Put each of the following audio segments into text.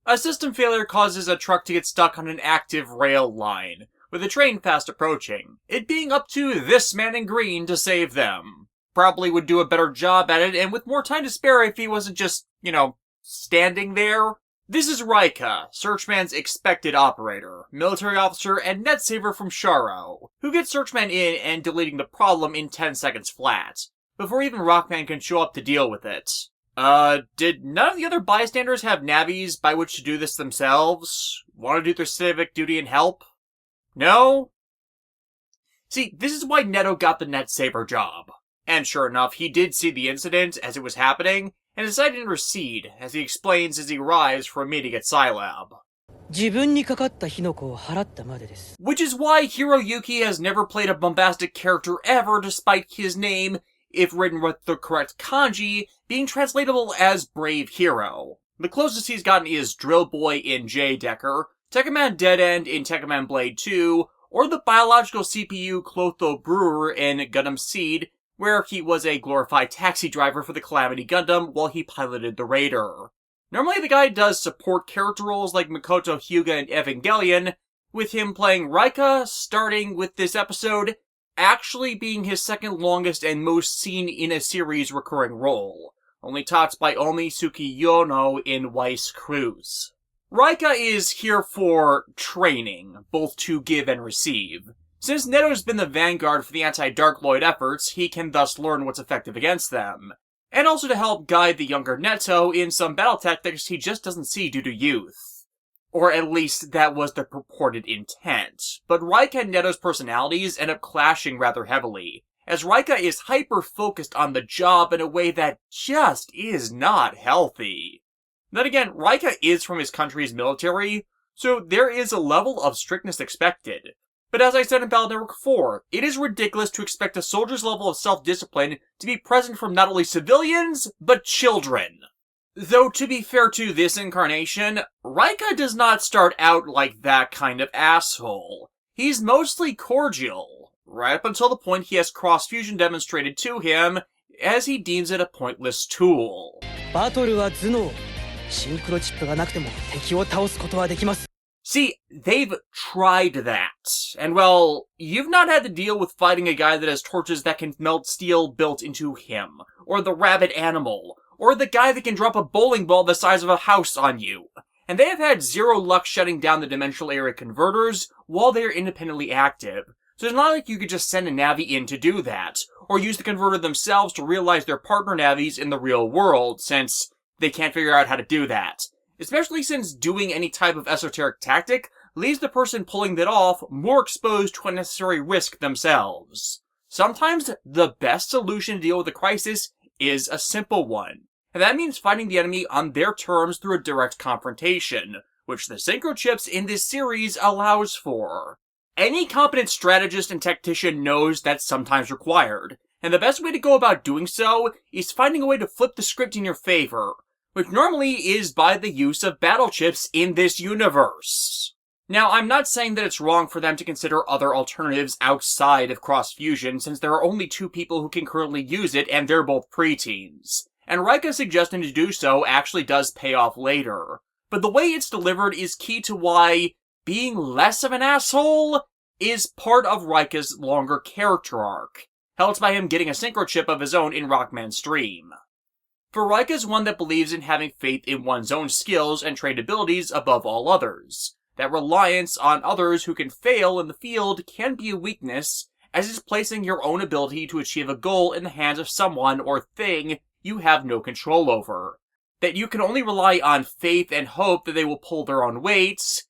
A system failure causes a truck to get stuck on an active rail line, with a train fast approaching, it being up to this man in green to save them. Probably would do a better job at it, and with more time to spare if he wasn't just, standing there. This is Rika, Searchman's expected operator, military officer, and net saver from Sharo, who gets Searchman in and deleting the problem in 10 seconds flat, before even Rockman can show up to deal with it. Did none of the other bystanders have navies by which to do this themselves? Want to do their civic duty and help? No? See, this is why Neto got the net saver job. And sure enough, he did see the incident as it was happening, and decided to intercede, as he explains as he arrives for a meeting at Scilab. Which is why Hiroyuki has never played a bombastic character ever, despite his name, if written with the correct kanji, being translatable as Brave Hero. The closest he's gotten is Drill Boy in J-Decker, Tekkaman Dead End in Tekkaman Blade 2, or the biological CPU Clotho Brewer in Gundam Seed, where he was a glorified taxi driver for the Calamity Gundam while he piloted the Raider. Normally the guy does support character roles like Makoto Hyuga in Evangelion, with him playing Rika, starting with this episode, actually being his second longest and most seen in a series recurring role, only topped by Omi Tsukiyono in Weiss Cruise. Rika is here for training, both to give and receive. Since Neto's been the vanguard for the anti-Darkloid efforts, he can thus learn what's effective against them, and also to help guide the younger Neto in some battle tactics he just doesn't see due to youth. Or at least that was the purported intent. But Rika and Neto's personalities end up clashing rather heavily, as Rika is hyper-focused on the job in a way that just is not healthy. Then again, Rika is from his country's military, so there is a level of strictness expected. But as I said in Battle Network 4, it is ridiculous to expect a soldier's level of self-discipline to be present from not only civilians, but children. Though to be fair to this incarnation, Rika does not start out like that kind of asshole. He's mostly cordial, right up until the point he has cross-fusion demonstrated to him, as he deems it a pointless tool. See, they've tried that. And well, you've not had to deal with fighting a guy that has torches that can melt steel built into him, or the rabid animal, or the guy that can drop a bowling ball the size of a house on you. And they have had zero luck shutting down the dimensional area converters while they are independently active. So it's not like you could just send a Navi in to do that, or use the converter themselves to realize their partner Navis in the real world, since they can't figure out how to do that. Especially since doing any type of esoteric tactic leaves the person pulling that off more exposed to unnecessary risk themselves. Sometimes the best solution to deal with a crisis is a simple one, and that means fighting the enemy on their terms through a direct confrontation, which the synchro chips in this series allows for. Any competent strategist and tactician knows that's sometimes required, and the best way to go about doing so is finding a way to flip the script in your favor, which normally is by the use of battle chips in this universe. Now, I'm not saying that it's wrong for them to consider other alternatives outside of cross-fusion, since there are only 2 people who can currently use it, and they're both preteens. And Rika suggesting to do so actually does pay off later. But the way it's delivered is key to why being less of an asshole is part of Rika's longer character arc, helped by him getting a synchro chip of his own in Rockman's stream. For Rika is one that believes in having faith in one's own skills and trained abilities above all others. That reliance on others who can fail in the field can be a weakness, as is placing your own ability to achieve a goal in the hands of someone or thing you have no control over. That you can only rely on faith and hope that they will pull their own weights,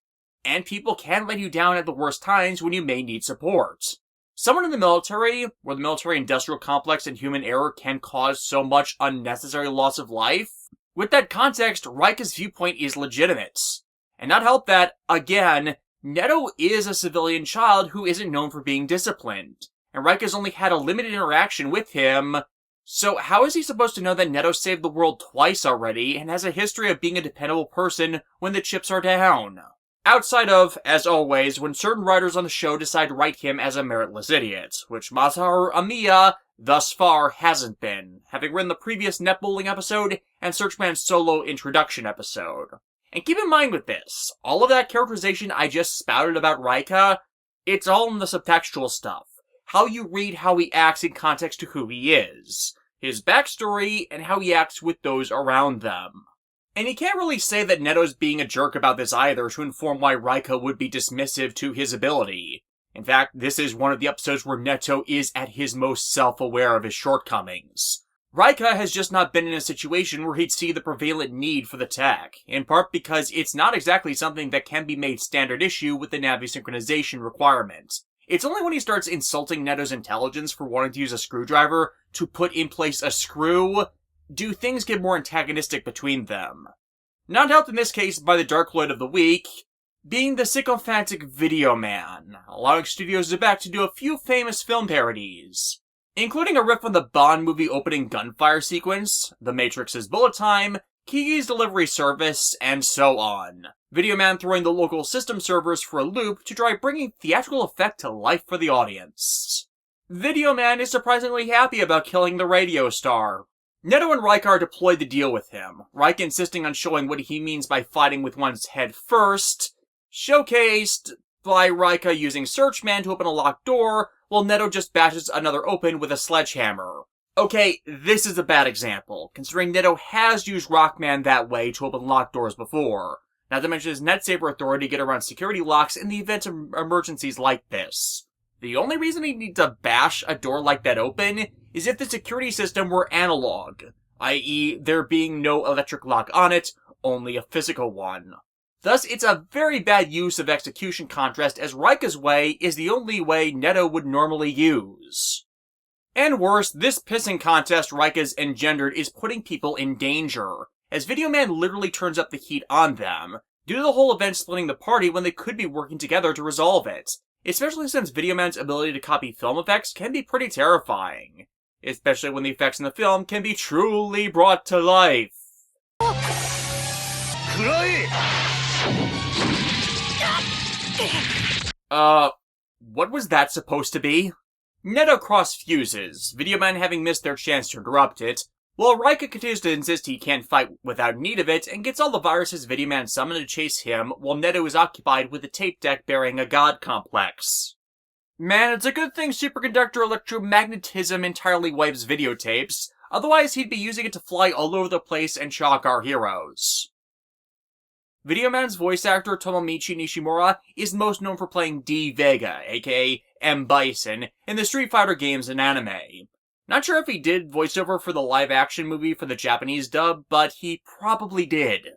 and people can let you down at the worst times when you may need support. Someone in the military, where the military-industrial complex and human error can cause so much unnecessary loss of life, with that context, Rika's viewpoint is legitimate. And not help that, again, Neto is a civilian child who isn't known for being disciplined, and Rika's only had a limited interaction with him, so how is he supposed to know that Neto saved the world twice already and has a history of being a dependable person when the chips are down? Outside of, as always, when certain writers on the show decide to write him as a meritless idiot, which Masaharu Amiya thus far hasn't been, having written the previous netbowling episode and Searchman's solo introduction episode. And keep in mind with this, all of that characterization I just spouted about Rika, it's all in the subtextual stuff. How you read how he acts in context to who he is. His backstory, and how he acts with those around them. And you can't really say that Neto's being a jerk about this either to inform why Rika would be dismissive to his ability. In fact, this is one of the episodes where Neto is at his most self-aware of his shortcomings. Rika has just not been in a situation where he'd see the prevalent need for the tech, in part because it's not exactly something that can be made standard issue with the Navi synchronization requirement. It's only when he starts insulting Neto's intelligence for wanting to use a screwdriver to put in place a screw do things get more antagonistic between them. Not helped in this case by the Dark Lord of the Week being the sycophantic Video Man, allowing studios back to do a few famous film parodies, including a riff on the Bond movie opening gunfire sequence, The Matrix's bullet time, Kiki's delivery service, and so on. Video Man throwing the local system servers for a loop to try bringing theatrical effect to life for the audience. Video Man is surprisingly happy about killing the radio star. Neto and Rika are deployed to deal with him, Rika insisting on showing what he means by fighting with one's head first, showcased by Rika using Searchman to open a locked door, while Neto just bashes another open with a sledgehammer. Okay, this is a bad example, considering Neto has used Rockman that way to open locked doors before, not to mention his net saber authority to get around security locks in the event of emergencies like this. The only reason he'd need to bash a door like that open is if the security system were analog, i.e. there being no electric lock on it, only a physical one. Thus, it's a very bad use of execution contrast, as Rika's way is the only way Neto would normally use. And worse, this pissing contest Rika's engendered is putting people in danger, as Video Man literally turns up the heat on them, due to the whole event splitting the party when they could be working together to resolve it, especially since Video Man's ability to copy film effects can be pretty terrifying, especially when the effects in the film can be truly brought to life. What was that supposed to be? Neto cross fuses, Video Man having missed their chance to interrupt it, while Rika continues to insist he can't fight without need of it and gets all the viruses Video Man summoned to chase him while Neto is occupied with the tape deck bearing a god complex. Man, it's a good thing superconductor electromagnetism entirely wipes videotapes, otherwise he'd be using it to fly all over the place and shock our heroes. Video Man's voice actor Tomomichi Nishimura is most known for playing D. Vega, aka M. Bison, in the Street Fighter games and anime. Not sure if he did voiceover for the live-action movie for the Japanese dub, but he probably did.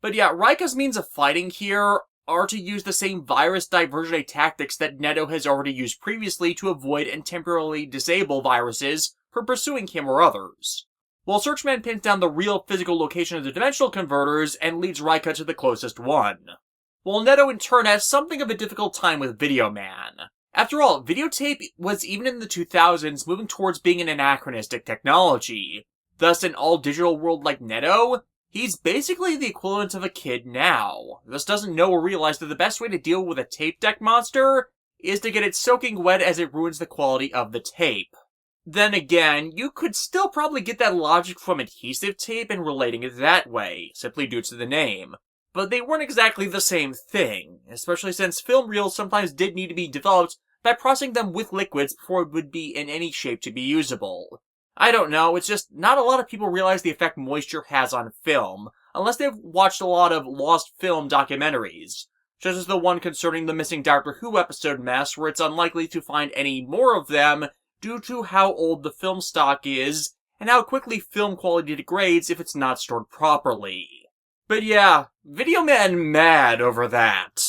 But yeah, Rika's means of fighting here are to use the same virus diversion tactics that Neto has already used previously to avoid and temporarily disable viruses from pursuing him or others, while Searchman pins down the real physical location of the dimensional converters and leads Rika to the closest one, while Neto in turn has something of a difficult time with Video Man. After all, videotape was, even in the 2000s, moving towards being an anachronistic technology. Thus, in all-digital world like Neto, he's basically the equivalent of a kid now. Thus doesn't know or realize that the best way to deal with a tape deck monster is to get it soaking wet as it ruins the quality of the tape. Then again, you could still probably get that logic from adhesive tape and relating it that way, simply due to the name. But they weren't exactly the same thing, especially since film reels sometimes did need to be developed by processing them with liquids before it would be in any shape to be usable. I don't know, it's just not a lot of people realize the effect moisture has on film, unless they've watched a lot of lost film documentaries, such as the one concerning the missing Doctor Who episode mess, where it's unlikely to find any more of them due to how old the film stock is, and how quickly film quality degrades if it's not stored properly. But yeah, Video Man mad over that.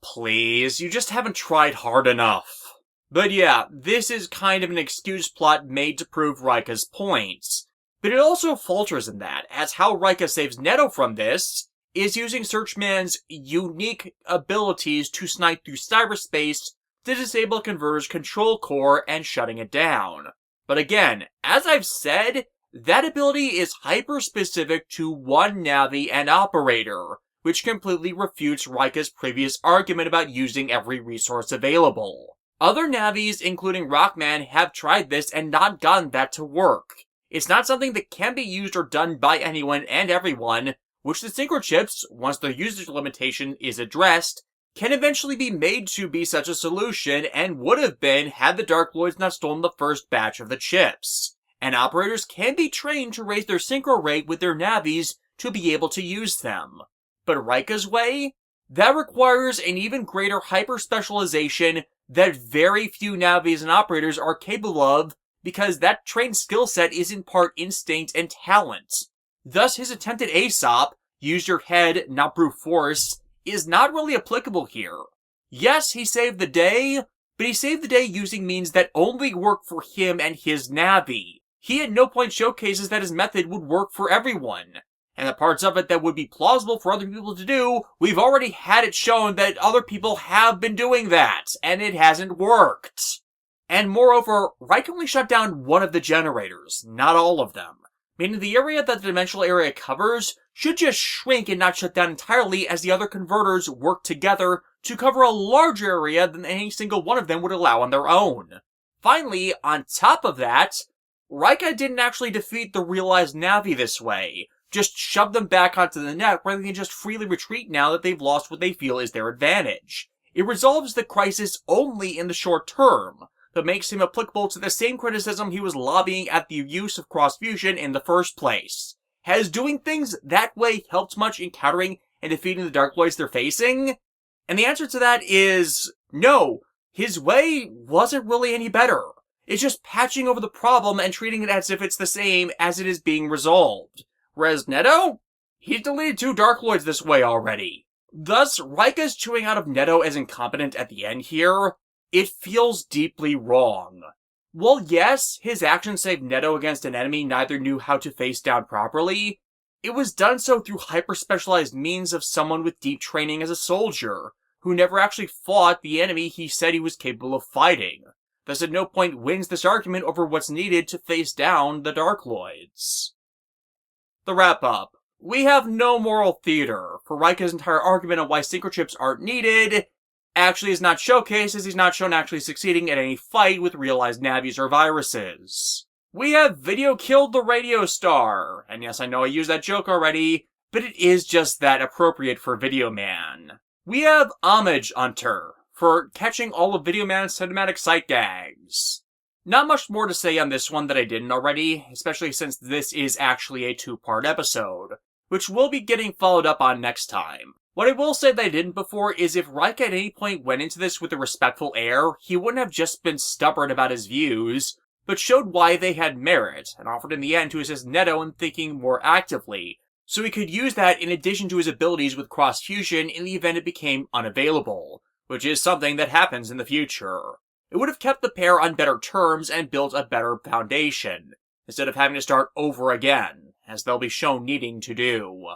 Please, you just haven't tried hard enough. But yeah, this is kind of an excuse plot made to prove Rika's points. But it also falters in that, as how Rika saves Neto from this is using Searchman's unique abilities to snipe through cyberspace to disable Converter's control core and shutting it down. But again, as I've said, that ability is hyper-specific to one Navi and operator, which completely refutes Rika's previous argument about using every resource available. Other Navis, including Rockman, have tried this and not gotten that to work. It's not something that can be used or done by anyone and everyone, which the synchro chips, once their usage limitation is addressed, can eventually be made to be such a solution and would have been had the Dark Lords not stolen the first batch of the chips. And operators can be trained to raise their synchro rate with their Navis to be able to use them. But Rika's way? That requires an even greater hyper-specialization that very few Navis and operators are capable of, because that trained skill set is in part instinct and talent. Thus his attempt at Aesop, use your head, not brute force, is not really applicable here. Yes, he saved the day, but he saved the day using means that only work for him and his Navi. He at no point showcases that his method would work for everyone. And the parts of it that would be plausible for other people to do, we've already had it shown that other people have been doing that, and it hasn't worked. And moreover, Rika only shut down one of the generators, not all of them. Meaning the area that the dimensional area covers should just shrink and not shut down entirely as the other converters work together to cover a larger area than any single one of them would allow on their own. Finally, on top of that, Rika didn't actually defeat the realized Navi this way, just shove them back onto the net where they can just freely retreat now that they've lost what they feel is their advantage. It resolves the crisis only in the short term, but makes him applicable to the same criticism he was lobbying at the use of cross-fusion in the first place. Has doing things that way helped much in countering and defeating the Dark Lords they're facing? And the answer to that is no. His way wasn't really any better. It's just patching over the problem and treating it as if it's the same as it is being resolved. Whereas Netto? He's deleted 2 Dark Lords this way already. Thus, Rika's chewing out of Netto as incompetent at the end here, it feels deeply wrong. Well, yes, his action saved Netto against an enemy neither knew how to face down properly. It was done so through hyper-specialized means of someone with deep training as a soldier, who never actually fought the enemy he said he was capable of fighting. Thus at no point wins this argument over what's needed to face down the Dark Lords. The wrap-up. We have no moral theater, for Rika's entire argument on why synchro chips aren't needed actually is not showcased as he's not shown actually succeeding at any fight with realized Navis or viruses. We have video killed the radio star, and yes, I know I used that joke already, but it is just that appropriate for Video Man. We have Homage Hunter, for catching all of Video Man's cinematic sight gags. Not much more to say on this one that I didn't already, especially since this is actually a 2-part episode, which we'll be getting followed up on next time. What I will say that I didn't before is if Rika at any point went into this with a respectful air, he wouldn't have just been stubborn about his views, but showed why they had merit, and offered in the end to assist Netto in thinking more actively, so he could use that in addition to his abilities with cross-fusion in the event it became unavailable, which is something that happens in the future. It would have kept the pair on better terms and built a better foundation, instead of having to start over again, as they'll be shown needing to do.